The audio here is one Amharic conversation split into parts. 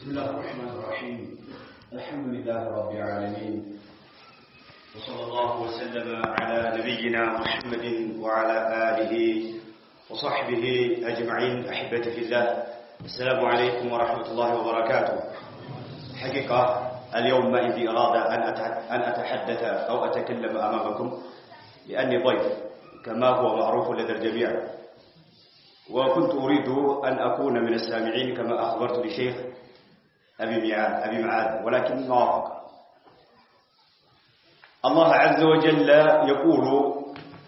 بسم الله الرحمن الرحيم الحمد لله رب العالمين وصلى الله وسلم على نبينا محمد وعلى آله وصحبه أجمعين أحبتي في الله السلام عليكم ورحمة الله وبركاته حقيقة اليوم ما عندي إرادة أن أتحدث أو أتكلم أمامكم لأني ضيف كما هو معروف لدى الجميع وكنت أريد أن أكون من السامعين كما أخبرت لشيخ أبي معاذ ولكن ما وافق. الله عز وجل يقول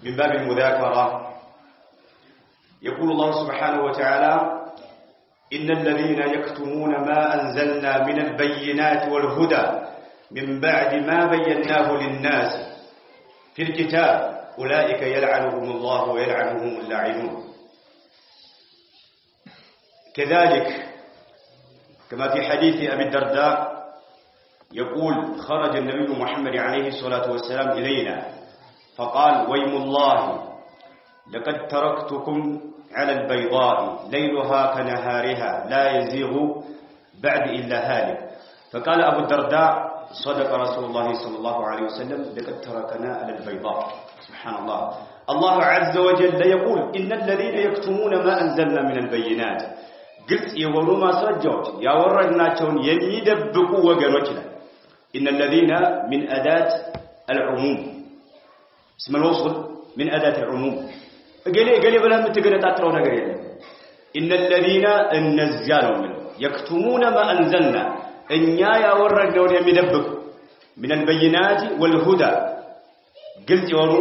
من باب المذاكرة يقول الله سبحانه وتعالى إن الذين يكتمون ما أنزلنا من البينات والهدى من بعد ما بيناه للناس في الكتاب أولئك يلعنهم الله ويلعنهم اللاعنون. كذلك كما في حديث أبي الدرداء يقول خرج النبي محمد عليه الصلاة والسلام إلينا فقال ويم الله لقد تركتكم على البيضاء ليلها كنهارها لا يزيغ بعد إلا هالك. فقال أبو الدرداء صدق رسول الله صلى الله عليه وسلم لقد تركنا على البيضاء. سبحان الله. الله عز وجل يقول إن الذين يكتمون ما أنزلنا من البينات قلت يقولوا ما سرجوت يا وردناቸውን የሚደብቁ ወገኖች ላይ إن الذين من أداة العموم اسم الوصل من أداة العموم قال بلا متقنطاطرው ነገር የለም إن الذين النزالوا من يكتمون ما أنزلنا እኛ ያወረድነውን የሚደብቁ من البينات والهدى قلت የሆኑ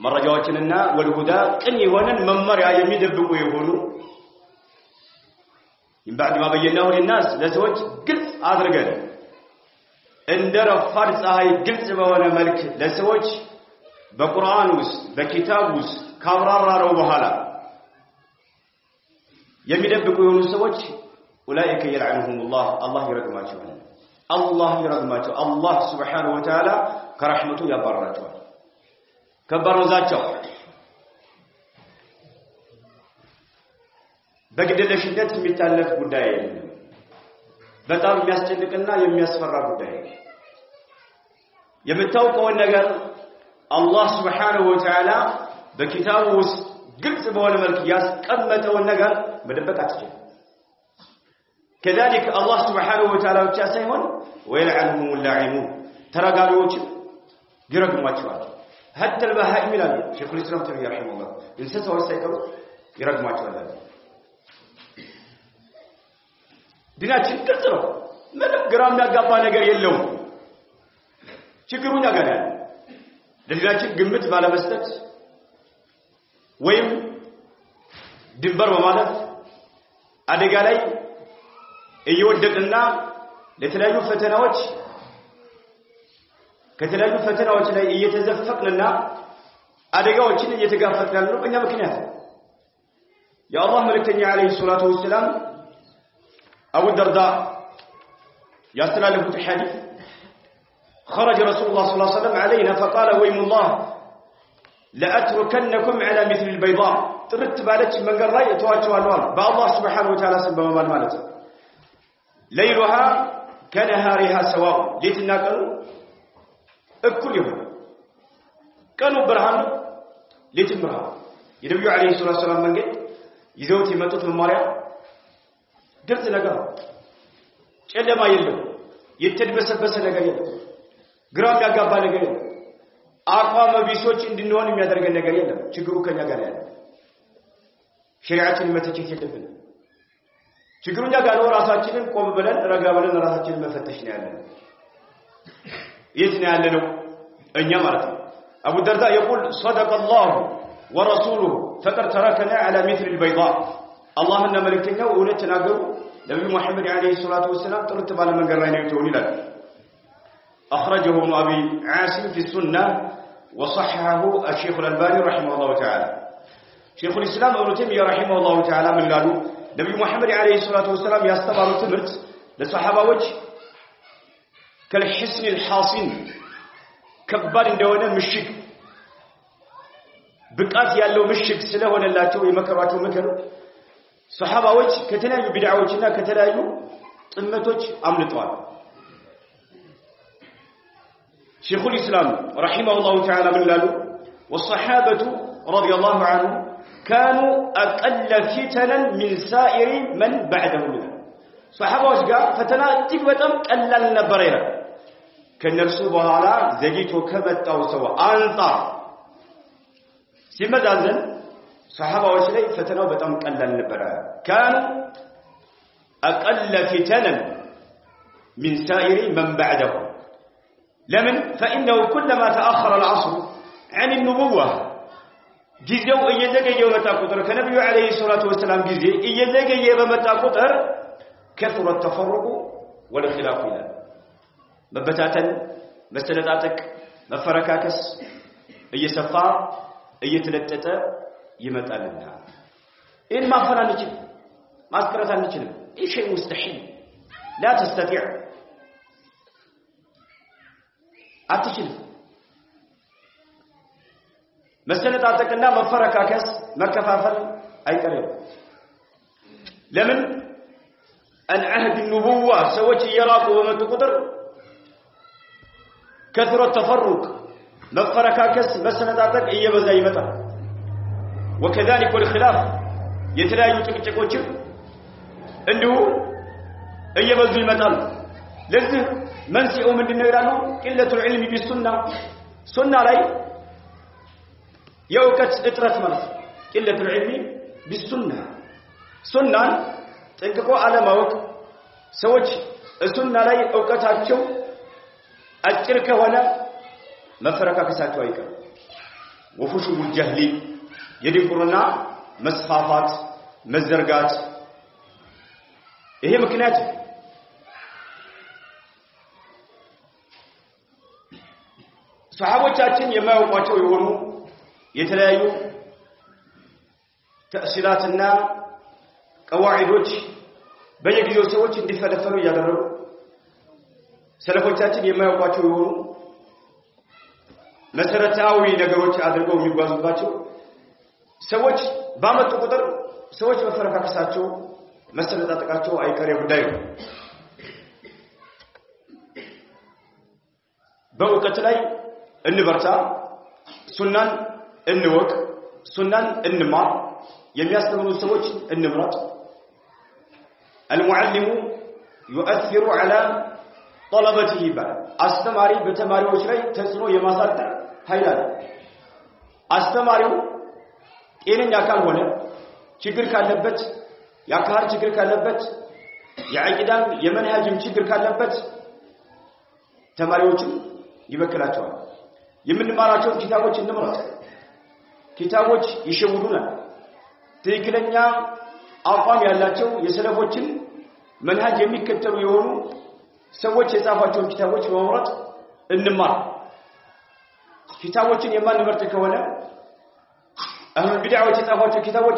መረጃዎችንና والهدى ቅን የሆነን መመሪያ የሚደብቁ የሆኑ من بعد ما بيناه للناس ለሰዎች ግልጽ አድርገን እንደረፋድ ፀሐይ ግልጽ በሆነ መልክ ለሰዎች በቁርአን ውስጥ በኪታብ ውስጥ ካብራራው በኋላ የሚደብቁ የሆኑ ሰዎች ኡላኢከ يلعنهم الله ይረግማቸዋል አላህ Subhanahu Wa Ta'ala ከረህመቱ ያባርራቸዋል ከበረዛቸው በግድለሽነት የሚታለፍ ጉዳይ አይደለም በጣም የሚያስጨንቅና የሚያስፈራ ጉዳይ የምታውቀው ነገር አላህ Subhanahu Wa Ta'ala በኪታቡ ውስጥ ግልጽ በሆነ መልኩ ያስቀመጠው ነገር መደበቅ አትችልም كذلك الله سبحانه وتعالى ብቻ ሳይሆን ويلعنهم اللاعنون ተረጋሚዎች ይረግሟቸዋል حتى البهائم ይላል ሼኹ الإسلام ተብያ رحمه الله እንስሳዎች ሳይቀሩ ይረግሟቸዋል ዲናችን ግልጽ ነው ምንም ግራ የሚያጋባ ነገር የለውም ችግሩ ነገር ያለ ለዲናችን ግምት ባለመስጠት ወይም ድንበር በማለት አደጋ ላይ እየወደቅና ለተለያዩ ፈተናዎች ከተለያዩ ፈተናዎች ላይ እየተዘፈቅንና አደጋዎችን እየተጋፈጥን ነው እኛ ምክንያት የአላህ መልእክተኛ አለይሂ ሰላቱ ወሰለም أبو الدرداء يستلال في الحديث خرج رسول الله صلى الله عليه وسلم علينا فقال ويم الله لأتركنكم على مثل البيضاء ترتب عليك من قال رأي تواتوا الوان الله سبحانه وتعالى سبب مالته ليلها كنهارها سواء ليتنا قالوا اكل يوم كانوا برهان ليتن برهان ينبي عليه الصلاة والسلام من قد يزوتي متوت من مريم ግልጽ ነገር ጨለማ የለም የተደበሰበሰ ነገር የለም ግራ ያጋባ ነገር የለም አቋም ቢሶች እንድንሆን የሚያደርገን ነገር የለም ችግሩ ከኛ ጋር ያለ ሸሪዓችን መተቸት የለብንም ችግሩኛ ጋር ነው ራሳችንን ቆም ብለን ረጋ ብለን ራሳችንን መፈተሽ ነው ያለን የት ነው ያለነው እኛ ማለት ነው አቡ ደርዳ يقول صدق الله ورسوله فقد تركنا على مثل البيضاء اللهم ملكتنا እውነት ተናገሩ ነብዩ መሐመድ አለይሂ ሰላቱ ወሰለም ጥርት ባለ መንገድ ላይ ነው የተወሉ ይላል اخرجه ابن ابي عاصم في السنه وصححه الشيخ الالباني رحمه الله تعالى شيخ الاسلام ابن تيميه رحمه الله تعالى من قالوا ነብዩ መሐመድ አለይሂ ሰላቱ ወሰለም ያስተማሩት ትምህርት ለሰሃባዎች كالحصن الحاصن ከባድ እንደሆነ ምሽግ ብቃት ያለው ምሽግ ስለሆነላቸው የመከሯቸው ምክር ሰሃባዎች ከተለያዩ ቢድዓዎችና ከተለያዩ ጥመቶች አምልጠዋል شيخ الإسلام رحمه الله تعالى من لاله والصحابة رضي الله عنهم كانوا أقل فتنا من سائر من بعدهم منه صحابة وشقاء فتنا تقبتهم قلل نبريرا كان نرسوبها على زجيته كبت أو سوا أنطار سيما دازن صحابة وشقاء فتنا وبتهم قلل نبريرا كانوا أقل فتنا من سائر من بعدهم لمن فإنه كلما تأخر العصر عن النبوة جزيو إيزاقي يوم تاكتر كنبي عليه الصلاة والسلام جزي إيزاقي يوم تاكتر كثر التفرق والاختلاف إلى مبتاتا مستنداتك مفركاكس إيسفار إيتلتتا يمتالنا إن ما فنا نجل ما أذكرتها نجل إي شيء مستحيل لا تستطيع أتجلب مستنداتكنا مفركاكس مكفافل أي قريب لمن العهد النبوة سوتي يراك ومن تقدر كثر التفرق مفركاكس مستنداتك إيه بزايمتا وكذلك الخلاف يتلاقي تكتكوتشر إنه إيه بزايمتا لذي منسئ من النيرانو قلة العلم بالسنة سنة لي يوكت اترت مرض قلة العلم بالسنة سنة تنككو على موك سوج السنة لي اوكت هاتشو أجرك ولا مفركا كساتو ايكا وفشو الجهل يدقرنا مسخافات مزرقات هي مكنات صحابوቻችን የማያውቋቸው የሆኑ የተለያዩ ተእሲላትና ቀዋዒዶች በየጊዜው ሰዎች እንዲፈለፈሉ ያደረጉ ሰለፎቻችን የማያውቋቸው የሆኑ መሰረታዊ ነገሮች አድርገው የሚጓዙባቸው ሰዎች ባመጡ ቁጥር ሰዎች መፈረካከሳቸው መሰለጣጣቃቸው አይቀሬ ጉዳይ ነው በእውቀት ላይ እንበርታ ሱናን እንወቅ ሱናን እንማር የሚያስተምሩ ሰዎች እንምረጥ المعلم يؤثر على طلبته አስተማሪ በተማሪዎች ላይ ተጽዕኖ የማሳደር ኃይል አለው አስተማሪው ጤነኛ ካልሆነ ችግር ካለበት የአካል ችግር ካለበት የአቂዳም የመንሃጅም ችግር ካለበት ተማሪዎችን ይበክላቸዋል የምንማራቸው ኪታቦች እንምረጥ ኪታቦች ይሸውዱናል ትክክለኛ አቋም ያላቸው የሰለፎችን መንሃጅ የሚከተሉ የሆኑ ሰዎች የጻፏቸው ኪታቦች በመምረጥ እንማር ኪታቦችን የማንመርጥ ከሆነ አሁን ቢድዓዎች የጻፏቸው ኪታቦች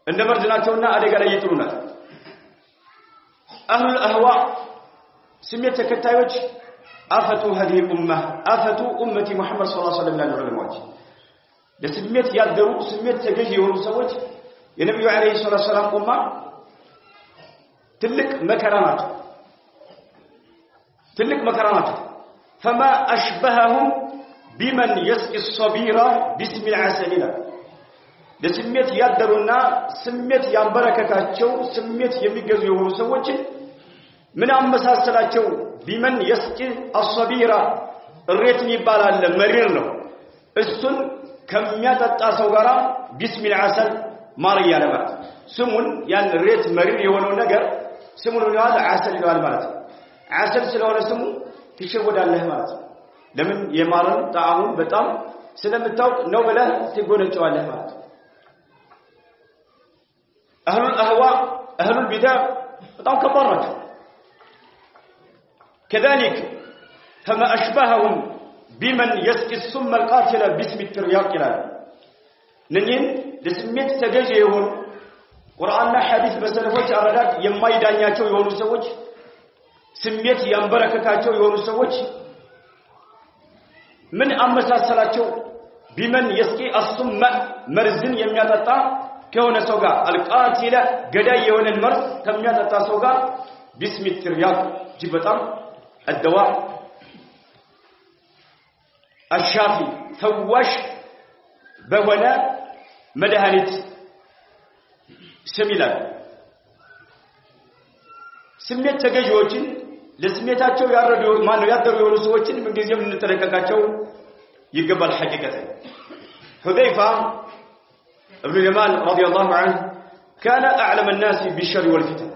እንደመርዝ ናቸውና አደጋ ላይ ይጥሉናል አህሉ አህዋ ስሜት ተከታዮች አፈቱ هذه الامه አፈቱ ኡመቲ ሙሐመድ ሰለላሁ ዐለይሂ ወሰለም ለዑለማዎች ለስሜት ያደሩ ስሜት ተገዥ የሆኑ ሰዎች የነብዩ አለይሂ ሰላም ኡማ ትልቅ መከራ ናቸው فما اشبههم بمن يسقي الصبير باسم العسل ለስሜት ያደሩና ስሜት ያንበረከካቸው ስሜት የሚገዙ የሆኑ ሰዎች ምን አመሳሰላቸው ቢመን يسقي الصبير እሬት ይባላል መሪር ነው እሱን ከሚያጠጣ ሰው ጋራ باسم العسل ማርያ ለማለት ስሙን ያን እሬት መሪር የሆነው ነገር ስሙን ነው عسل ይላል ማለት عسل ስለሆነ ስሙ ትሸወዳለህ ማለት ለምን የማርን ጣዕሙን በጣም ስለምታውቅ ነው ብለህ ትጎነጨዋለህ ማለት أهل الأهواء أهل البدع بطعم كبارات كذلك فما أشبههم بمن يسقي السم القاتل باسم الترياق ننين لسميت تجاجي يهون قرآننا حديث بسلفوش أردات يماي دانياتو يهونو سوش سميت ينبرككاتو يهونو سوش من أمساسلاتو بمن يسقي السم مرزن يمياتتا ከሆነ ሰው ጋር አልቃቲለ ገዳይ የሆነን መርዝ ከሚያጠጣ ሰው ጋር ቢስሚ ትርያቅ እጅግ በጣም الدواء الشافي ፈዋሽ በሆነ መድኃኒት ስም ይላል። ስሜት ተገዢዎችን ለስሜታቸው ያረዱ ያደሩ የሆኑ ሰዎችን ምንጊዜም እንጠነቀቃቸው ይገባል። ሐቂቀተ حذيفة ابن اليمان رضي الله عنه كان أعلم الناس بالشر والفتن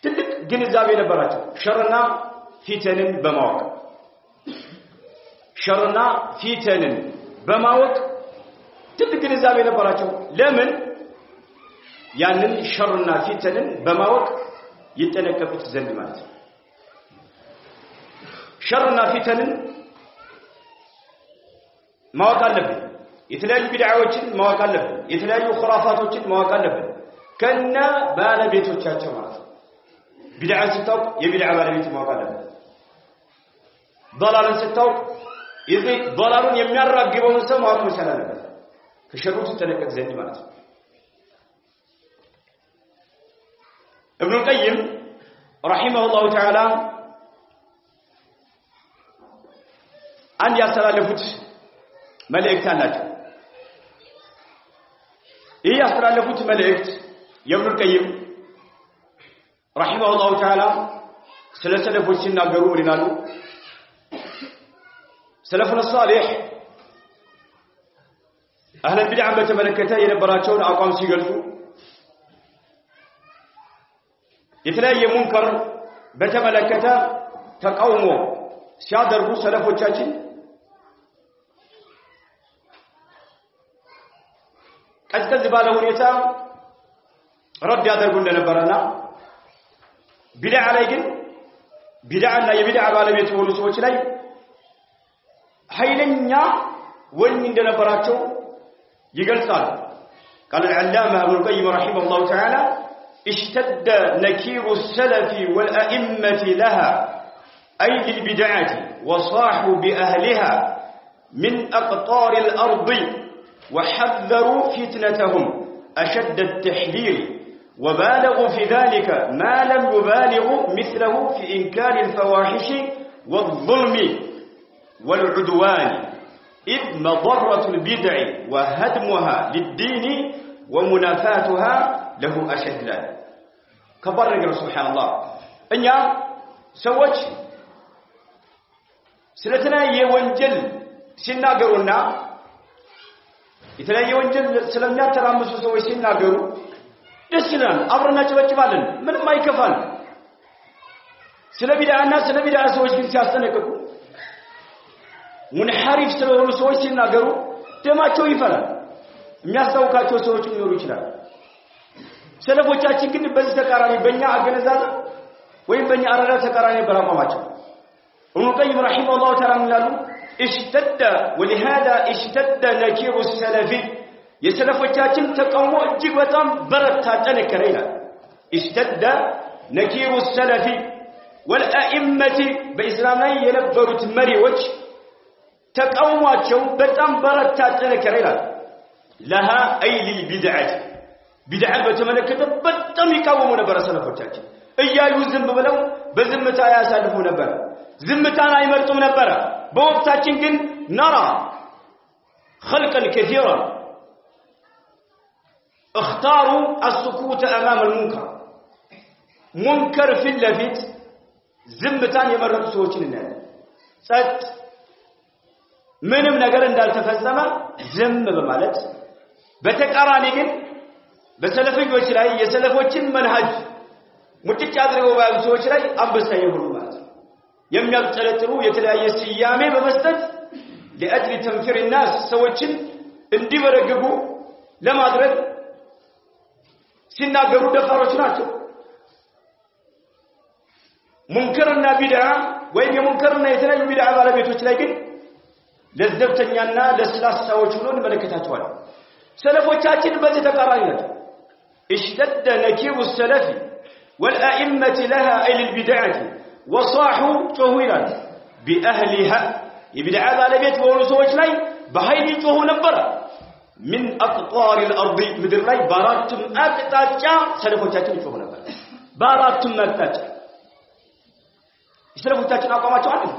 ትልቅ ግንዛቤ ነበራቸው ሸርና ፊተንን በማወቅ ሸርና ፊተንን በማወቅ ትልቅ ግንዛቤ ነበራቸው። ለምን ያንን ሸርና ፊተንን በማወቅ ይተነቀቁት ዘንድ ማለት ነው። ሸርና ፊተንን ማወቅ አለብን። የተለያዩ ቢድዓዎችን ማወቅ አለብን። የተለያዩ ኹራፋቶችን ማወቅ አለብን ከነ ባለቤቶቻቸው ማለት ነው። ቢድዓ ስታውቅ የቢድዓ ባለቤት ማወቅ አለብን። ضلالን ስታውቅ እዚህ ضلالን የሚያራግበውን ሰው ማወቅ መቻል አለብን ከሸሩ ተጠነቀቅ ዘንድ ማለት ነው። ابن القيم رحمه الله تعالى አንድ ያስተላለፉት መልእክት አላቸው። ይህ ያስተላለፉት መልእክት የኢብኑ القيم رحمه الله تعالى ስለ ሰለፎች ሲናገሩ ምን ይላሉ? ሰለፉን ሷሊህ አህለ ቢድዓ በተመለከተ የነበራቸውን አቋም ሲገልጹ የተለያየ ሙንከር በተመለከተ ተቃውሞ ሲያደርጉ ሰለፎቻችን ቀዝቀዝ ባለ ሁኔታ ረድ ያደርጉ እንደነበረና ቢድዓ ላይ ግን ቢድዓና የቢድዓ ባለቤት የሆኑ ሰዎች ላይ ኃይለኛ ወኔ እንደነበራቸው ይገልጻሉ። قال العلامة ابن القيم رحمه الله تعالى اشتد نكير السلف والأئمة لها أي للبدعة وصاحوا بأهلها من أقطار الأرض وحذروا فتنتهم أشد التحذير وبالغوا في ذلك ما لم يبالغوا مثله في إنكار الفواحش والظلم والعدوان إذ مضرة البدع وهدمها للدين ومنافاتها له أشد لا كبر رجل سبحان الله إنيا سوج سلتنا يوانجل سناقرونا يتلا يوانجل سلمنا ترامسو سوي سناقرو دسنا أبرنا تبجبالن من ما يكفان سلبيدا سلبيدا سوي سياسنكو منحرف ስለሆኑ ሰዎች ሲናገሩ ደማቸው ይፈላል። የሚያስተውቃቸው ሰዎች ሊኖሩ ይችላል። ሰለፎቻችን ግን በዚህ ተቃራኒ በእኛ አገነዛዝ ወይም በእኛ አረዳ ተቃራኒ በራቋማቸው ابن القيم رحمه الله تعالى ይላሉ اشتد ولهذا اشتد نكير السلف የሰለፎቻችን ተቃውሞ እጅግ በጣም በረታ ጠነከረ ይላል። اشتد نكير السلف والأئمة በእስላም ላይ የነበሩት መሪዎች ተቃውሟቸው በጣም በረታ ጠነከረ ይላል። لها أي للبدعة بدعة በተመለከተ በጣም ይቃወሙ ነበር ሰለፎቻችን። እያዩ ዝም ብለው በዝምታ ያሳልፉ ነበር። ዝምታን አይመርጡም ነበር። በወቅታችን ግን نرى خلقا كثيرا اختاروا السكوت أمام المنكر منكر في اللفت ዝምታን የመረጡ ሰዎችን እናያለን። ጸጥ ምንም ነገር እንዳልተፈጸመ ዝም በማለት በተቃራኒ ግን በሰለፎች ላይ የሰለፎችን መንሃጅ ሙጥጭ አድርገው ባሉ ሰዎች ላይ አንበሳ ይሆኑ ማለት ነው። የሚያብጠለጥሩ የተለያየ ስያሜ በመስጠት ለአጅል ተንፊር الناس ሰዎችን እንዲበረግጉ ለማድረግ ሲናገሩ ደፋሮች ናቸው። ሙንከርና ቢድዓ ወይም የሙንከርና የተለያዩ ቢድዓ ባለቤቶች ላይ ግን ለዘብተኛና ለስላሳዎች ሆኖ እንመለከታቸዋለን። ሰለፎቻችን በዚህ ተቃራኒ ናቸው። اشتد نكير السلف والأئمة لها إلى البدعة وصاحوا طهولا بأهلها يبدع ባለቤት በሆኑ ሰዎች ላይ በኃይል ይጮሁ ነበር። من أقطار الأرض مدر لاي باراتم أقطاچا سلفوቻችን ይጮሁ ነበር باراتم أقطاچا سلفوቻችን አቋማቸው አንድ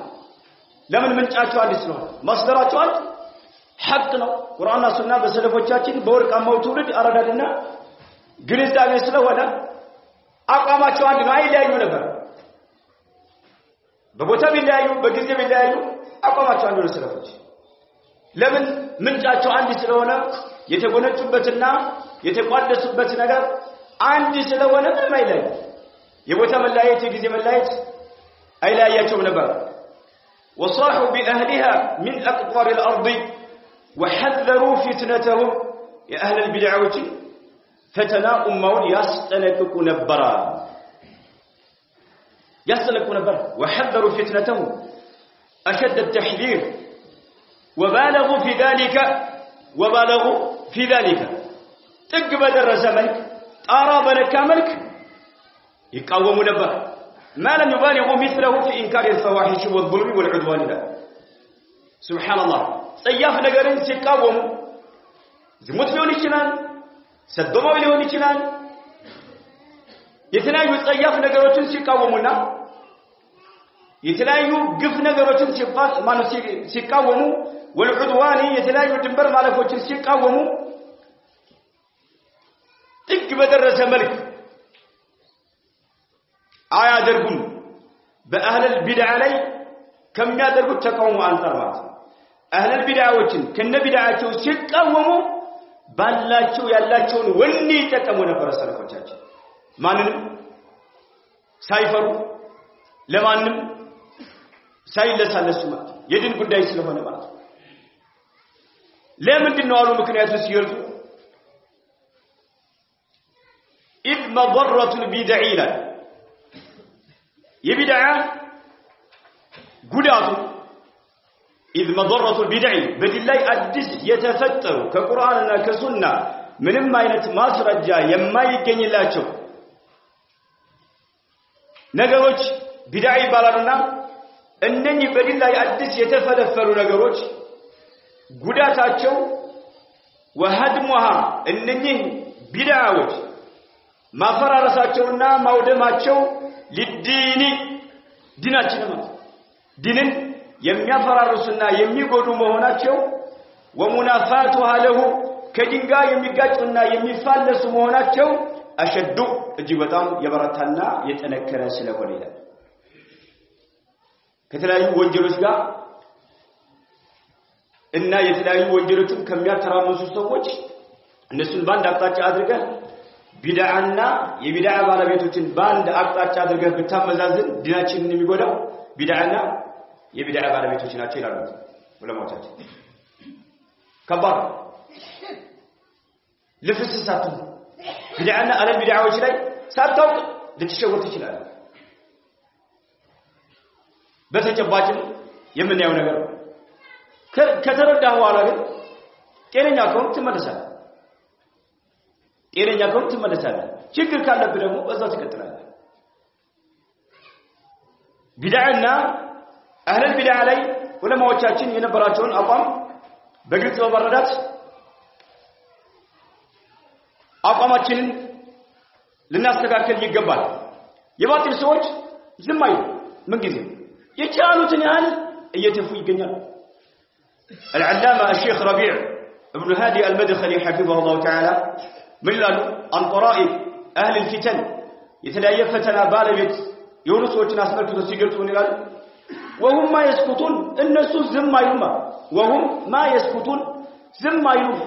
ለምን ምንጫቸው አንድ ስለሆነ መስደራቸው አንድ ሐቅ ነው ቁርአንና ሱና በሰለፎቻችን በወርቃማው ትውልድ አረዳድና ግንዛቤ ስለሆነ አቋማቸው አንድ ነው አይለያዩ ነበር በቦታ ቢለያዩ በጊዜ ቢለያዩ አቋማቸው አንድ ነው ሰለፎች ለምን ምንጫቸው አንድ ስለሆነ የተጎነጩበትና የተቋደሱበት ነገር አንድ ስለሆነ ምንም አይለያዩ የቦታ መለያየት የጊዜ መለያየት አይለያያቸው ነበር وصاحوا بأهلها من أقطار الأرض وحذروا فتنتهم يا أهل البدع فتنا أمون يستنككوا نبرا وحذروا فتنتهم أشد التحذير وبالغوا في ذلك تقبل الرزملك أراب لك ملك يقاوموا نبرا ما لم يبالغوا مثله في إنكار الفواحش والظلم والعدوان له سبحان الله صياف ነገርን ሲቃወሙ ዝሙት ሊሆን ይችላል ሰዶማዊ ሊሆን ይችላል የተለያዩ ጽያፍ ነገሮችን ሲቃወሙና የተለያዩ ግፍ ነገሮችን ሲቃወሙ والعدوان የተለያዩ ድንበር ማለፎችን ሲቃወሙ ጥግ በደረሰ መልክ አያደርጉም በአህል البدع ላይ ከሚያደርጉት ተቃውሞ አንፃር ማለት አህል البدعዎችን ከነቢዳቸው ሲቃወሙ ባላቸው ያላቸውን ወኔ ይጠቀሙ ነበር ሰለፎቻችን ማንንም ሳይፈሩ ለማንም ሳይለሳለሱ ማለት የድን ጉዳይ ስለሆነ ማለት ለምንድን ነው አሉ ምክንያቱ ሲገልጹ إذ مضرة البدع የቢድዓ ጉዳቱ إذ مضرة البدع በዲላይ አዲስ የተፈጠሩ ከቁርአንና ከሱና ምንም አይነት ማስረጃ የማይገኝላቸው ነገሮች ቢድዓ ይባላሉና እነኚህ በዲላይ አዲስ የተፈለፈሉ ነገሮች ጉዳታቸው وهدمها እነኚህ ቢድዓዎች ማፈራረሳቸውና ማውደማቸው للدين ዲናችን ማለት ዲንን የሚያፈራርሱና የሚጎዱ መሆናቸው ومنافاتها له ከዲንጋ የሚጋጩና የሚፋለሱ መሆናቸው አሸዱ እጅግ በጣም የበረታና የጠነከረ ስለሆነ ይላል ከተለያዩ ወንጀሎች ጋር እና የተለያዩ ወንጀሎችን ከሚያተራምሱ ሰዎች እነሱን ባንድ አቅጣጫ አድርገህ ቢድዓና የቢድዓ ባለቤቶችን ባንድ አቅጣጫ አድርገህ ብታመዛዝን ዲናችንን የሚጎዳው ቢድዓና የቢድዓ ባለቤቶች ናቸው ይላሉ ዑለማዎቻችን ከባድ ለፍስሳቱ ቢድዓና አለ ቢድዓዎች ላይ ሳታውቅ ልትሸወት ትችላለህ በተጨባጭ የምናየው ነገር ከተረዳህ በኋላ ግን ጤነኛ ከሆንክ ትመለሳለህ ችግር ካለብህ ደግሞ በዛው ትቀጥላለህ ቢድዓና አህለ البدع ላይ ዑለማዎቻችን የነበራቸውን አቋም በግልጽ በመረዳት አቋማችንን ልናስተካክል ይገባል የባጢል ሰዎች ዝም አይሉ ምን ጊዜ የቻሉትን ያህል እየተፉ ይገኛሉ العلامة الشيخ ربيع ابن هادي المدخلي حفظه الله تعالى من لاله عن طرائف أهل الفتن يتلايف فتنا بالبيت يونسوች አስመልክቶ ሲገልጹ ይላሉ وهم ما يسكتون الناس ዝም አይሉም وهم ما يسكتون ዝም አይሉም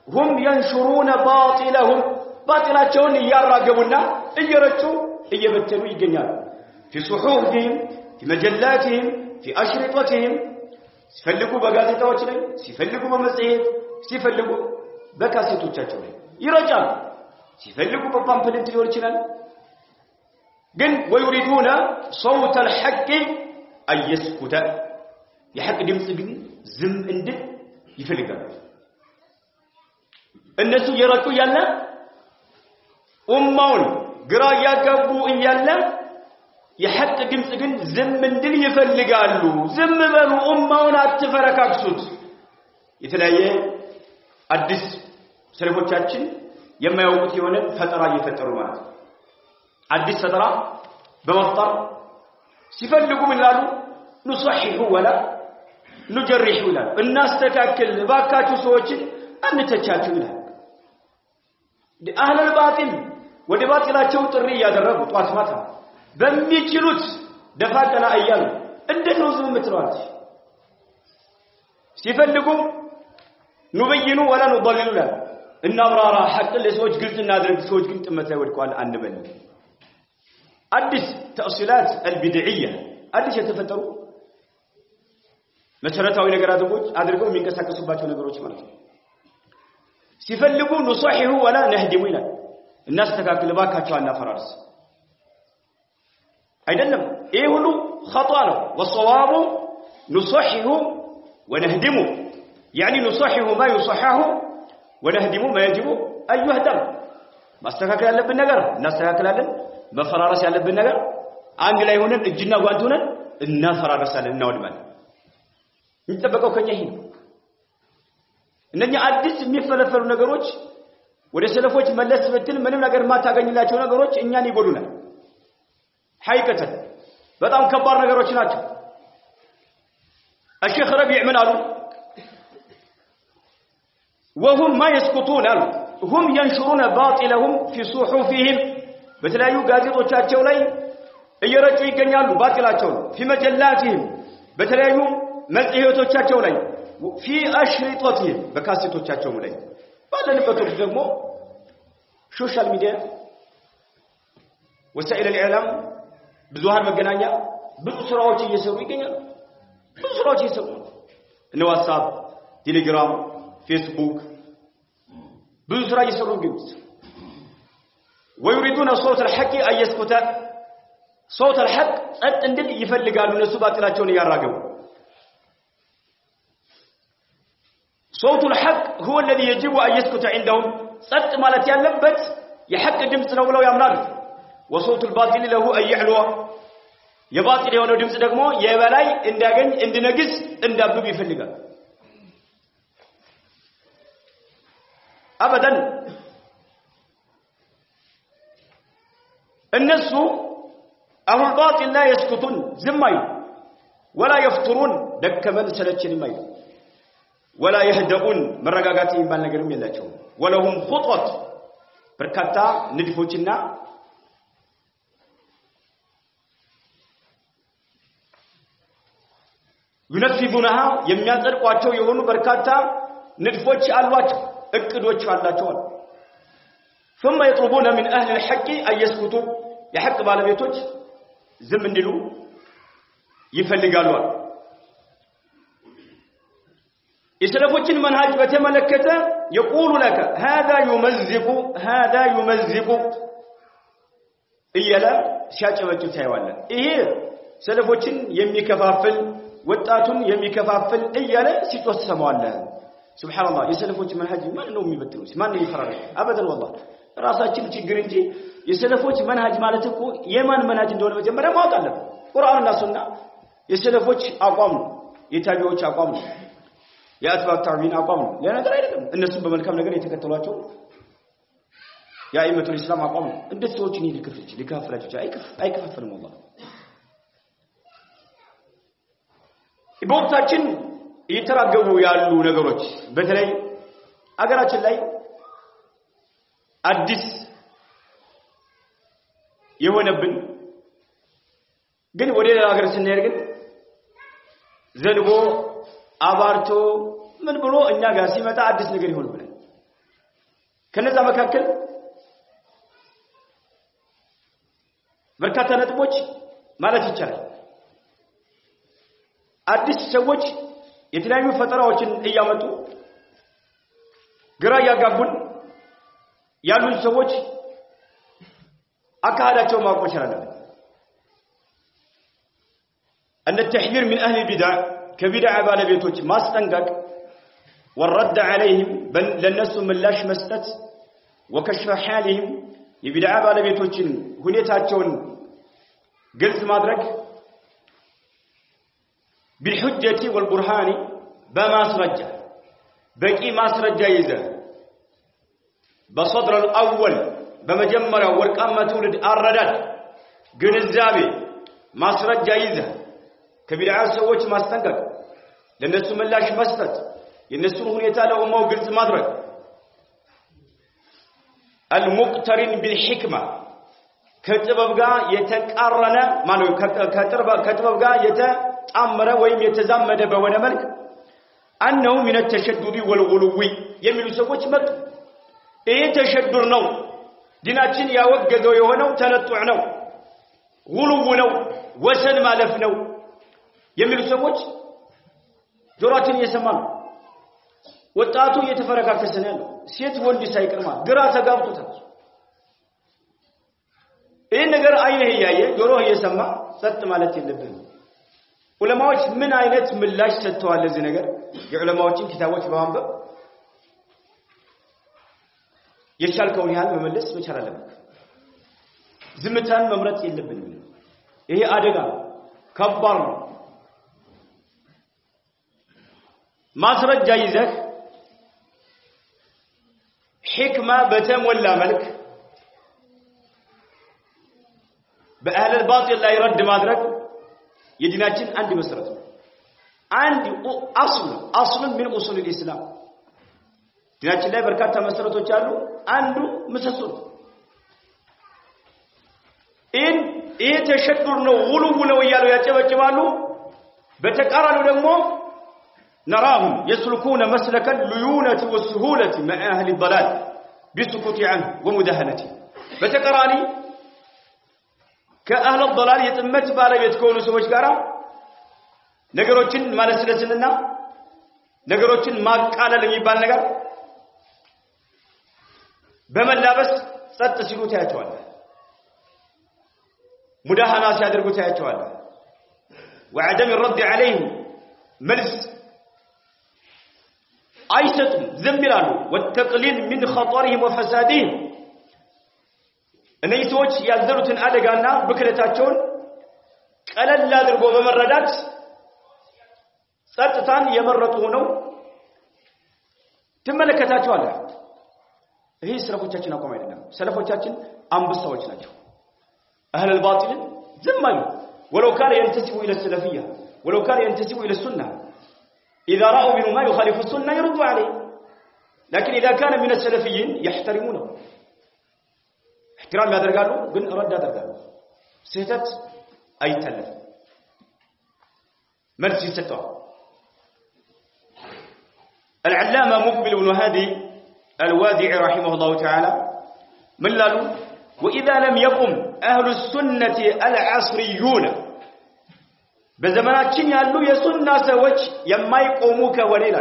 هم ينشرون باطلهم باطلاቸውን ያራገቡና እየረጩ እየበተኑ ይገኛሉ في صحفهم في مجلاتهم في أشرطتهم ሲፈልጉ በጋዜጣዎች ላይ ሲፈልጉ በመጽሔት ሲፈልጉ በካሴቶቻቸው ላይ ይረጫሉ ሲፈልጉ በፓምፕሌት ሊሆን ይችላል ግን ويريدون صوت الحق أن يسكت የሐቅ ድምጽ ግን ዝም እንድል ይፈልጋሉ እነሱ የረጩ ያለ ኡማውን ግራ ያጋቡ እያለ የሐቅ ድምጽ ግን ዝም እንድል ይፈልጋሉ ዝም በሉ ኡማውን አትፈረካክሱት የተለያየ አዲስ ሰለፎቻችን የማያውቁት የሆነ ፈጠራ እየፈጠሩ ማለት አዲስ ፈጠራ በመፍጠር ሲፈልጉ ምን ይላሉ ንصحح ولا نجرح ይላል እናስተካክል ባካችሁ ሰዎችን አንተቻችሁ ይላል አህለል ባጢል ወደ ባጢላቸው ጥሪ ያደረጉ ጧት ማታ በሚችሉት ደፋቀና እያሉ እንዴት ነው ዝም የምትሏት ሲፈልጉ ንበይኑ ولا نضلل ይላል እናብራራ ሐቅ ለሰዎች ግልጽ እናድርግ ሰዎች ግን ጥመት ላይ ወድቀዋል አንበል አዲስ ተأصيلات البدعية አዲስ የተፈጠሩ መሰረታዊ ነገር አድርገው የሚንቀሳቀሱባቸው ነገሮች ማለት ነው ሲፈልጉ ንصحح ولا نهدم ይላል እናስተካክል ባካቸው አናፈራርስ አይደለም ይሄ ሁሉ خطأ ነው والصواب نصحح ونهدم يعني نصحح ما يصححه ونهدم ما يجب أن يهدم ማስተካከል ያለብን ነገር እናስተካክላለን መፈራረስ ያለብን ነገር አንድ ላይ ሆነን እጅና ጓንት ሆነን እናፈራረሳለን እናወድማለን የሚጠበቀው ከኛ ይሄ ነው እነኛ አዲስ የሚፈለፈሉ ነገሮች ወደ ሰለፎች መለስ ብትል ምንም ነገር ማታገኝላቸው ነገሮች እኛን ይጎዱናል ሐቂቀተን በጣም ከባድ ነገሮች ናቸው الشيخ ربيع من قالوا وهم ما يسكتون هم ينشرون باطلهم في صحفهم በተለያዩ ጋዜጦቻቸው ላይ እየረጩ ይገኛሉ ባጢላቸውን في مجلاتهم በተለያዩ መጽሔቶቻቸው ላይ في أشرطتهم በካሴቶቻቸው ላይ ባለንበት ወቅት ደግሞ ሶሻል ሚዲያ وسائل الإعلام ብዙሃን መገናኛ ብዙ ስራዎች እየሰሩ ይገኛሉ ብዙ ስራዎች እየሰሩ ነው ዋትስአፕ ቴሌግራም ፌስቡክ ብዙ ስራ እየሰሩ ይገኛሉ ويريدون صوت الحق أن يسكت صوت الحق እንድል ይፈልጋሉ እነሱ ባጢላቸውን ያራገቡ صوت الحق هو الذي يجب أن يسكت عندهم صوت ማለት ያለበት የሐቅ ድምጽ ነው ብለው ያምናሉ وصوت الباطل له أن يعلو የባጢል የሆነው ድምጽ ደግሞ የበላይ እንዲያገኝ እንዲነግስ እንዳብብ ይፈልጋል አበደን እነሱ አሁን ባጢል ላይ يسكتون ዝማይ ولا يفترون ደከመን ሰለችን ማይ ولا يهدؤون መረጋጋት የሚባል ነገርም የላቸው ولهم خطوة በርካታ ንድፎችና ينفذونها የሚያጸድቋቸው የሆኑ በርካታ ንድፎች አሏቸው እቅዶች አላቸው ثم يطلبون من أهل الحق أن يسكتوا የሐቅ ባለቤቶች ዝም እንዲሉ ይፈልጋሉ የሰለፎችን መንሃጅ በተመለከተ يقول لك هذا يمزق እያለ ሲያጨበጭብ ታይዋለ ይሄ ሰለፎችን የሚከፋፍል ወጣቱን የሚከፋፍል እያለ ሲጮህ ሰማዋለ ሱብሃንአላህ የሰለፎች መንሃጅ ማን ነው የሚበትነው ማን ነው ይፈራል አበደን والله ራሳችን ችግር እንጂ የሰለፎች መንሃጅ ማለት እኮ የማን መንሃጅ እንደሆነ መጀመሪያ ማወቅ አለብን ቁርአንና ሱና የሰለፎች አቋም ነው የታቢዎች አቋም ነው የአትባዕ ታቢዒን አቋም ነው ለነገር አይደለም እነሱ በመልካም ነገር የተከተሏቸው የአይመቱል እስላም አቋም ነው እንዴት ሰዎችን ሊከፋፍላቸው አይከፋፍልም والله በወቅታችን እየተራገቡ ያሉ ነገሮች በተለይ አገራችን ላይ አዲስ የሆነብን ግን ወደ ሌላ ሀገር ስንሄድ ግን ዘንቦ አባርቶ ምን ብሎ እኛ ጋር ሲመጣ አዲስ ነገር ይሆንብናል ከነዛ መካከል በርካታ ነጥቦች ማለት ይቻላል አዲስ ሰዎች የተለያዩ ፈጠራዎችን እያመጡ ግራ ያጋቡን ያሉን ሰዎች አካዳቸው ማቆች አላለም أن التحذير من أهل البدع كبدع بالبيتوች ማስጠንቀቅ والرد عليهم ለነሱ ምላሽ መስጠት وكشف حالهم የቢድዓ ባለቤቶችን ሁኔታቸውን ግልጽ ማድረግ بالحجة والبرهان بماسرجة በቂ ማስረጃ ይዘህ በصدر الاول በመጀመሪያው ወርቃማ ትውልድ አረዳድ ግንዛቤ ማስረጃ ይዘህ ከቢድዓ ሰዎች ማስጠንቀቅ ለነሱ ምላሽ መስጠት የነሱን ሁኔታ ለኡማው ግልጽ ማድረግ المقترن بالحكمه ከጥበብ ጋር የተቃረነ ማለት ከጥበብ ጋር የተጣመረ ወይም የተዛመደ በሆነ መልክ አንነው من التشدد والغلو የሚሉ ሰዎች መጡ ይሄ ተሸዱር ነው ዲናችን ያወገዘው የሆነው ተነጥዕ ነው ጉልው ነው ወሰን ማለፍ ነው የሚሉ ሰዎች ጆሮአችን እየሰማን ወጣቱ እየተፈረካከሰ ነው ሴት ወንድ ሳይቀርማ ግራ ተጋብቶታል ይሄ ነገር አይነ ያየ ጆሮ እየሰማ ጸጥ ማለት የለብንም ዑለማዎች ምን አይነት ምላሽ ሰጥተዋል ለዚህ ነገር የዑለማዎችን ኪታቦች በማንበብ የቻልከውን ያህል መመለስ መቻል አለበት ዝምታን መምረጥ የለብንም ይሄ አደጋ ከባድ ነው ማስረጃ ይዘህ ሕክማ በተሞላ መልክ በአህለ الباطل ላይ ረድ ማድረግ የዲናችን አንድ መሰረት ነው አንድ አስሉ من اصول الاسلام ዲናችን ላይ በርካታ መሰረቶች አሉ አንዱ ምሰሶ ይሄ ተሸዱር ነው ውሉው ነው እያሉ ያጨበጭባሉ በተቃራኒው ደግሞ نراهم يسلكون مسلك الليونة والسهولة مع أهل الضلال بسكوت عنه ومداهنته بتقراني كأهل الضلال يتمت بالبيت كونوا سويش قارا نقروتين ما لسلسلنا نقروتين ما قال لم يبال نقر بمن لابس ستسلو تياتوالا مداهنة سيادرقو تياتوالا وعدم الرد عليهم ملس አይሰጡም ዝም ይላሉ ወተቅሊል من خطرهم وفسادهم እነዚህ ሰዎች ያዘሩትን አደጋና ብክለታቸውን ቀለል አድርጎ በመረዳት ጸጥታን የመረጡ ሆነው ትመለከታቸዋለህ ይሄ ሰለፎቻችን አቋም አይደለም ሰለፎቻችን አንበሳዎች ናቸው اهل الباطل ዝም አሉ ولو كان ينتسب الى السلفيه ولو كان ينتسب الى السنه إذا رأوا منه ما يخالف السنة يردوا عليه لكن إذا كان من السلفيين يحترمونه احترام هذا قالوا قل رد هذا قالوا سيتت أي تلف مرسي ستوى العلامة مقبل بن هادي الوادع رحمه الله تعالى من لالو وإذا لم يقم أهل السنة العصريون በዘመናችን ያሉ የሱና ሰዎች የማይቆሙ ከወሌላ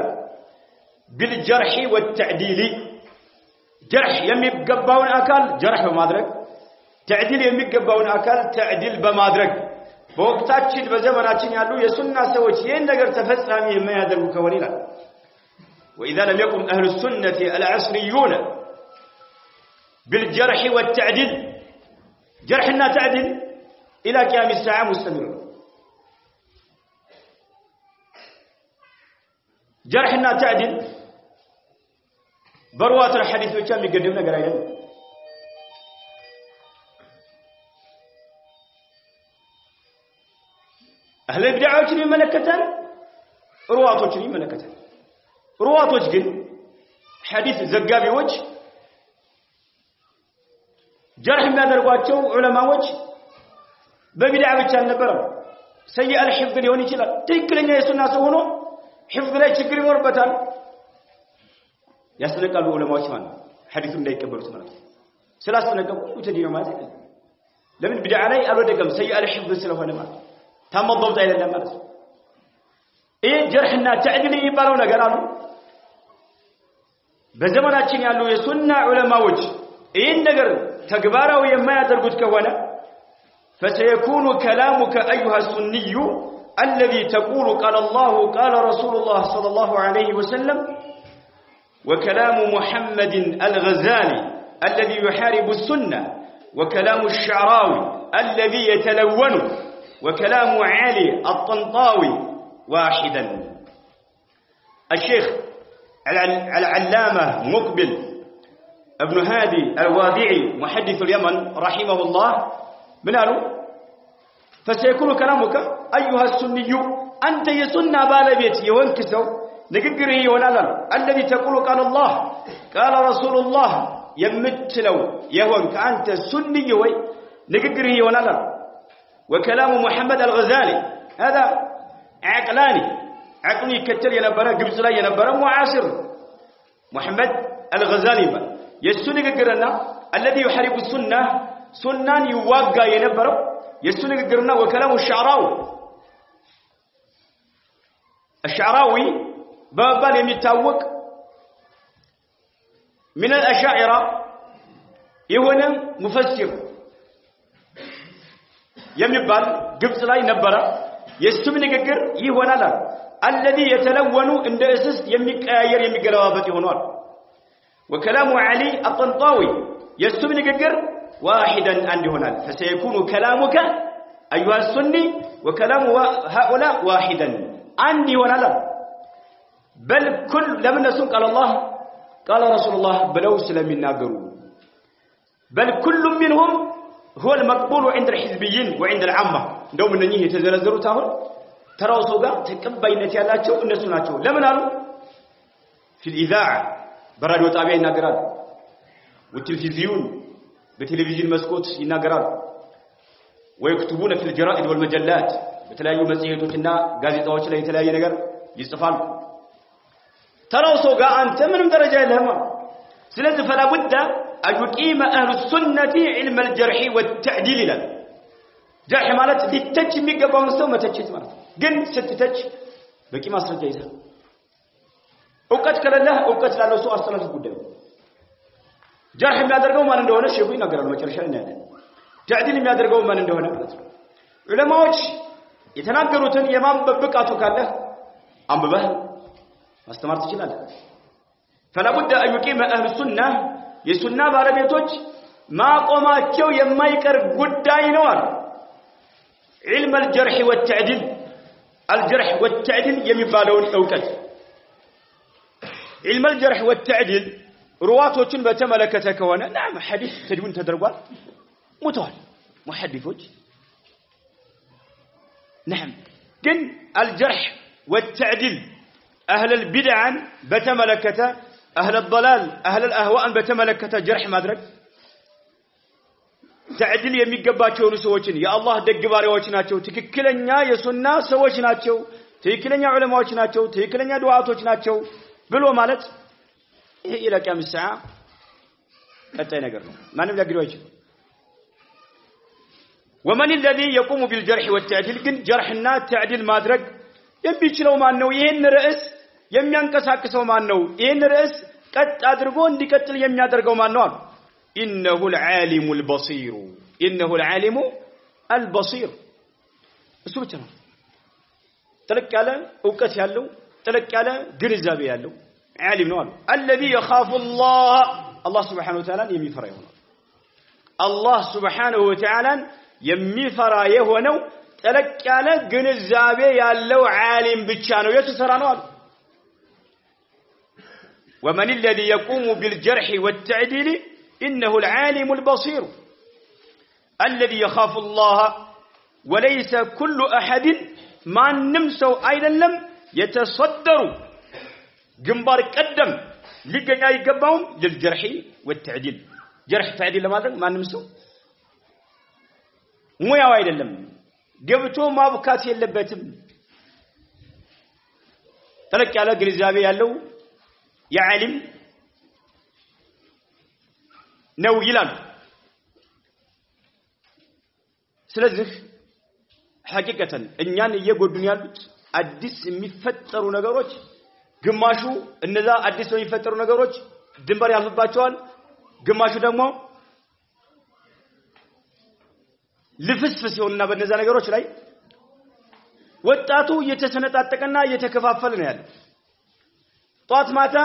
بالجرح والتعديل جرح የሚገባውን አካል جرح በማድረግ تعديل የሚገባውን አካል تعديل በማድረግ በወቅታችን በዘመናችን ያሉ የሱና ሰዎች ይህን ነገር ተፈጻሚ የማያደርጉ ከወሌላ واذا لم يقم اهل السنه العصريون بالجرح والتعديل جرحنا تعديل الى قيام الساعه مستمر جرحنا تعديل بروات الحديث ብቻ የሚገደብ ነገር አይደለም اهل البدعዎችን ይመለከታል ሩዋቶችን ይመለከታል ሩዋቶች ግን ሐዲስ ዘጋቢዎች ጀርህ የሚያደርጓቸው ዑለማዎች በቢድዓ ብቻ አልነበረም ሰይእ الحفظ ሊሆን ይችላል ትክክለኛ የሱና ሰው ሆኖ حفظ ላይ ችግር ይኖርበታል ያስነቃሉ ዑለማዎች ማለት ሐዲሱ እንዳይቀበሉት ማለት ስላስነቀቁ ተዲኖ ማለት አይደለም ለምን ቢድዓ ላይ አልወደቀም ሰይእ الحفظ ስለሆነ ማለት ታመضبط አይደለም ማለት ይሄ ጀርህና ተዕዲል የሚባለው ነገር አሉ በዘመናችን ያሉ የሱና ዑለማዎች ይህን ነገር ተግባራዊ የማያደርጉት ከሆነ فسيكون كلامك أيها السني الذي تقول قال الله قال رسول الله صلى الله عليه وسلم وكلام محمد الغزالي الذي يحارب السنة وكلام الشعراوي الذي يتلون وكلام علي الطنطاوي واحدا الشيخ العلامة مقبل ابن هادي الوادعي محدث اليمن رحمه الله من قالوا فسيكون كلامك أيها السني أنت يسنى بالبيت يوانكسو نققره يونالا الذي تقول قال الله قال رسول الله يمتلو يوانك أنت سني وي نققره يونالا وكلام محمد الغزالي هذا عقلاني عقلي كتر ينبرا قبس لا ينبرا معاصر محمد الغزالي يسني قرنا الذي يحارب السنة سنان يواقع ينبرا يسني قرنا وكلام الشعراوي بابال يمتاوق من الأشاعرة يهون مفسر يمبال قبس لا ينبرا يستمني قر يهون لا الذي يتلون عند أسس يمكاير يمقلوابت يهونوال وكلام علي الطنطاوي يستمني قر واحدا عند هنال فسيكون كلامك أيها السني وكلام هؤلاء واحدا عندي ولا بل كل لمن نسون قال الله قال رسول الله بلو سلم الناقروا بل كل منهم هو المقبول عند الحزبيين وعند العامة دوم أنني يتزرزروا تاهل تراو سوغا تقبينتي ያላቸው እነሱ ናቸው ለምን አሉ في الإذاعة براديو ጣቢያ ይናገራሉ والتلفزيون بتلفزيون مسكوت ይናገራሉ ويكتبون في الجرائد والمجلات በተለያዩ መጽሔቶችና ጋዜጣዎች ላይ የተለያየ ነገር ይጽፋሉ ተራው ሰውጋ አንተ ምንም ደረጃ የለህም ስለዚህ فلا بد أن يقيم أهل السنة علم الجرح والتعديل له جرح ማለት ሊተች የሚገባውን ሰው መተቸት ማለት ግን ስትተች በቂ ማስረጃ ይዘህ እውቀት ከሌለህ እውቀት ላለው ሰው አስተላልፍ ጉዳዩ ጀርህ የሚያደርገው ማን እንደሆነ ሼኹ ይናገራሉ መጨረሻ ላይ ያለ تعديل የሚያደርገው ማን እንደሆነ ማለት ነው ዑለማዎች የተናገሩትን የማንበብ ብቃቱ ካለ አንብበህ ማስተማር ትችላለህ فلا بد أن يقيم أهل السنة የሱና ባለቤቶች ማቆማቸው የማይቀር ጉዳይ ነው علم الجرح والتعديل الجرح والتعديل የሚባለውን ዕውቀት علم الجرح والتعديل رواتዎችን በተመለከተ ከሆነ نعم حديث ተድዊን ተደርጓል ሙተዋል محدثዎች نعم ግን الجرح والتعديل أهل البدع በተመለከተ أهل الضلال أهل الأهواء በተመለከተ جرح ማድረግ تعديل የሚገባቸው ሰዎችን የአላህ ደግ ባሪያዎች ናቸው ትክክለኛ የሱና ሰዎች ናቸው ትክክለኛ ዑለማዎች ናቸው ትክክለኛ ዱዓቶች ናቸው ብሎ ማለት ይሄ ኢላቂያ ምስዓ ቀጣይ ነገር ነው ማንም ሊያግደው አይችልም ومن الذي يقوم بالجرح والتعديل ግን جرحና تعديل ማድረግ የሚችለው ማን ነው ይሄን ርዕስ የሚያንቀሳቅሰው ማን ነው ይሄን ርዕስ ቀጥ አድርጎ እንዲቀጥል የሚያደርገው ማን ነው إنه العالم البصير إنه العالم البصير እሱ ብቻ ነው ጥልቅ ያለ ዕውቀት ያለው ጥልቅ ያለ ግንዛቤ ያለው ዓሊም ነው الذي يخاف الله سبحانه وتعالى የሚፈራ ይሆናል الله سبحانه وتعالى የሚፈራ የሆነው ጥልቅ ያለ ግንዛቤ ያለው ዓሊም ብቻ ነው የተሰራ ነው ومن الذي يقوم بالجرح والتعديل إنه العالم البصير الذي يخاف الله وليس كل أحد ما نمسو أيضا لم يتصدر جنبار قدم لقنا يقبهم للجرح والتعديل جرح تعديل لماذا ما نمسو مو يا أيضا لم قبتو ما بكات يلبتم تلك على قرزابي يالو يا علم ነው ይላል ስለዚህ ሐቂቀተን እኛን እየጎዱን ያሉት አዲስ የሚፈጠሩ ነገሮች ግማሹ እነዛ አዲስ የሚፈጠሩ ነገሮች ድንበር ያልፍባቸዋል ግማሹ ደግሞ ልፍስፍስ ይሆንና በእነዛ ነገሮች ላይ ወጣቱ እየተሰነጣጠቀና እየተከፋፈለ ነው ያለው ጧት ማታ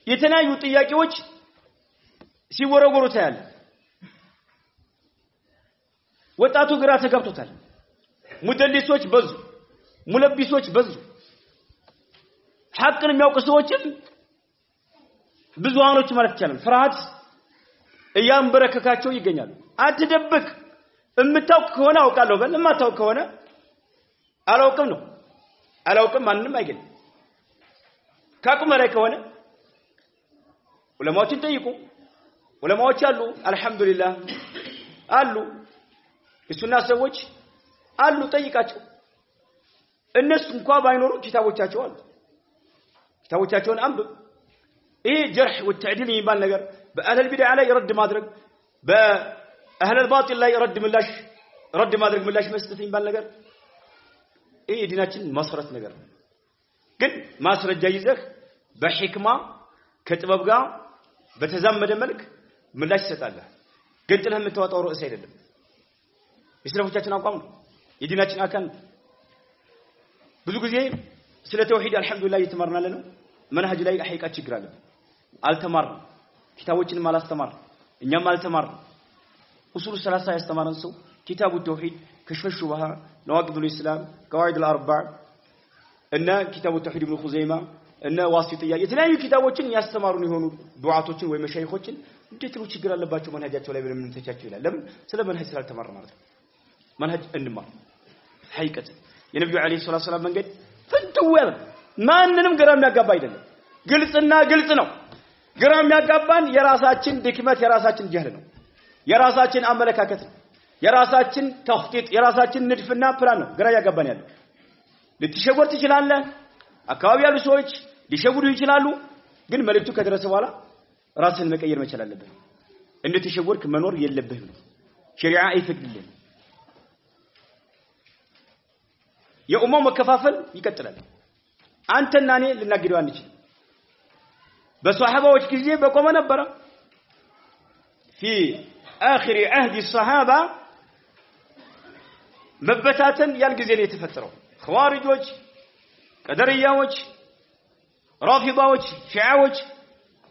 የተናዩ ጥያቄዎች ሲወረወሩ ታያለ ወጣቱ ግራ ተጋብቶታል ሙደሊሶች በዙ ሙለቢሶች በዙ ሐቅን የሚያውቁ ሰዎችም ብዙሃኖች ማለት ይችላል ፍርሃት እያንበረከካቸው ይገኛሉ አትደብቅ እምታውቅ ከሆነ አውቃለሁ በል እማታውቅ ከሆነ አላውቅም ነው አላውቅም ማንንም አይገኝ ካቁም ላይ ከሆነ ዑለማዎችን ጠይቁ ዑለማዎች አሉ አልহামዱሊላህ አሉ የሱና ሰዎች አሉ ጠይቃቸው እነሱ እንኳን ባይኖሩ ኪታቦቻቸው አሉ ኪታቦቻቸውን አንብብ ይሄ ጀርህ ወተዕዲል የሚባል ነገር በአህል البدع ላይ ረድ ማድረግ በአህል الباطل ላይ ረድ ማድረግ ምላሽ መስጠት የሚባል ነገር ይሄ ዲናችን መሰረት ነገር ግን ማስረጃ ይዘህ በህክማ ከጥበብ ጋር በተዛመደ መልክ ምላሽ ይሰጣል ግን ጥለህ የምትወጣው ርዕስ አይደለም የስለፎቻችን አቋም ነው የዲናችን አካል ብዙ ጊዜ ስለ ተውሂድ አልহামዱሊላህ እየተማርናለ ነው መንሃጅ ላይ ሐቂቃ ችግር አለ አልተማርንም ኪታቦችን ማላስተማር እኛም አልተማርንም ኡሱል ሰላሳ ያስተማረን ሰው ኪታቡ ተውሂድ ከሽፈ ሹብሃ ነዋቂዱል ኢስላም ቀዋኢድ አልአርባዕ እና ኪታቡ ተውሂድ ኢብኑ ኹዘይማ እና ዋሲጥያ የተለያዩ ኪታቦችን ያስተማሩን የሆኑ ዱዓቶችን ወይ መሻይኾችን እንዴት ነው ችግር አለባቸው መንሃጃቸው ላይ ብለን እንተቻቸው ይላል ለምን ስለ መንሃጅ ስላልተማር ማለት ነው መንሃጅ እንማር ሐቂቀት የነብዩ አለይሂ ሰላቱ ሰላም መንገድ ፍንትው ያለ ማንንም ግራ የሚያጋባ አይደለም ግልጽና ግልጽ ነው ግራ የሚያጋባን የራሳችን ድክመት የራሳችን ጀህል ነው የራሳችን አመለካከት ነው የራሳችን ተኽጢጥ የራሳችን ንድፍና ፕላን ነው ግራ ያጋባን ያለው ልትሸወር ትችላለህ አካባቢ ያሉ ሰዎች ሊሸውዱ ይችላሉ ግን መልእክቱ ከደረሰ በኋላ ራስን መቀየር መቻል አለብህ እንድትሸወርክ መኖር የለብህም ሸሪዓ አይፈቅድልህም የኡማው መከፋፈል ይቀጥላል አንተና እኔ ልናገደው አንችል በሷሐባዎች ጊዜ በቆመ ነበር في آخر عهد الصحابة መበታተን ያን ጊዜ ነው የተፈጠረው ኸዋሪጆች ቀደርያዎች ራፊዳዎች ሺዓዎች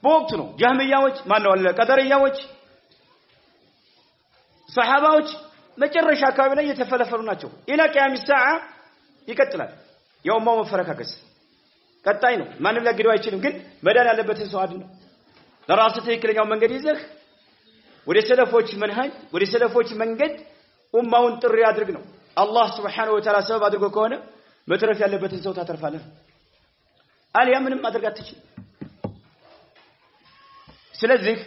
በወቅቱ ነው ጃህሚያዎች ማነው አለ ቀደርያዎች ሷሐባዎች መጨረሻ አካባቢ ላይ የተፈለፈሉ ናቸው ኢላ ቂያም ሰዓ ይቀጥላል የኡማው መፈረካከስ ቀጣይ ነው ማንም ሊያግደው አይችልም ግን መዳን ያለበትን ሰው አድነው ለራስ ትክክለኛው መንገድ ይዘህ ወደ ሰለፎች መንሃጅ ወደ ሰለፎች መንገድ ኡማውን ጥሪ አድርግ ነው አላህ Subhanahu Wa Ta'ala ሰበብ አድርጎ ከሆነ መትረፍ ያለበትን ሰው ታተርፋለህ አልያ ምንም ማድረግ አትችል ስለዚህ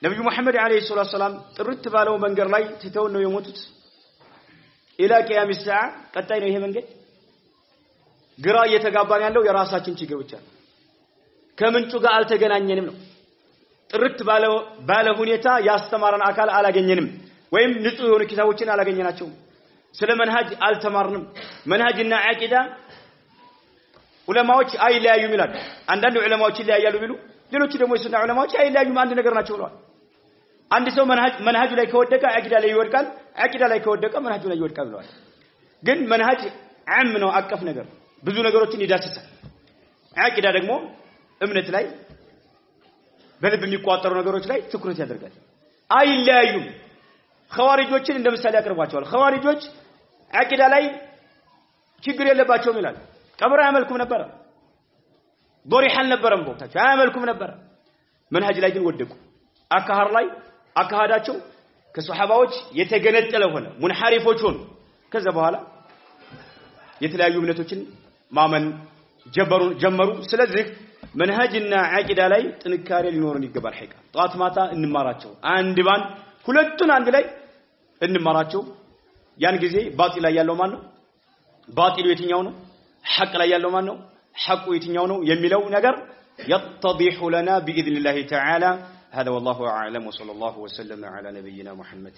ነብዩ መሐመድ አለይሂ ሰላም ጥርት ባለው መንገድ ላይ ተተው ነው የሞቱት ኢላ ቂያም ሰዓ ቀጣይ ነው ይሄ መንገድ ግራ እየተጋባን ያለው የራሳችን ችግር ብቻ ከምንጩ ጋር አልተገናኘንም ነው ጥርት ባለ ሁኔታ ያስተማረን አካል አላገኘንም ወይም ንጹህ የሆኑ ኪታቦችን አላገኘናቸው ስለ መንሃጅ አልተማርንም መንሃጅና አቂዳ ዑለማዎች አይለያዩም ይላል አንዳንድ ዑለማዎች ይለያያሉ ቢሉ ሌሎች ደግሞ የሱና ዑለማዎች አይለያዩም አንድ ነገር ናቸው ብለዋል አንድ ሰው መንሃጁ ላይ ከወደቀ አቂዳ ላይ ይወድቃል አቂዳ ላይ ከወደቀ መንሃጁ ላይ ይወድቃል ብለዋል ግን መንሃጅ ዓም ነው አቀፍ ነገር ብዙ ነገሮችን ይዳስሳል አቂዳ ደግሞ እምነት ላይ በልብ የሚቋጠሩ ነገሮች ላይ ትኩረት ያደርጋል አይለያዩም ኸዋሪጆችን እንደምሳሌ ያቀርቧቸዋል ኸዋሪጆች አቂዳ ላይ ችግር የለባቸውም ይላል ቀብር አያመልኩም ነበር ዶሪህ አልነበረም ቦታቸው አያመልኩም ነበር መንሃጅ ላይ ግን ወደቁ አካሃር ላይ አካሃዳቸው ከሱሐባዎች የተገነጠለ ሆነ ሙንሐሪፎች ሆኑ ከዛ በኋላ የተለያዩ እምነቶችን ማመን ጀመሩ ስለዚህ መንሃጅና አቂዳ ላይ ጥንካሬ ሊኖርን ይገባል ሐቂቃ ጧት ማታ እንማራቸው አንድ ባን ሁለቱን አንድ ላይ እንማራቸው ያን ጊዜ ባጢል ላይ ያለው ማን ነው ባጢሉ የትኛው ነው ሐቅ ላይ ያለው ማን ነው ሐቁ የትኛው ነው የሚለው ነገር يتضح لنا باذن الله تعالى هذا والله اعلم وصلى الله وسلم على نبينا محمد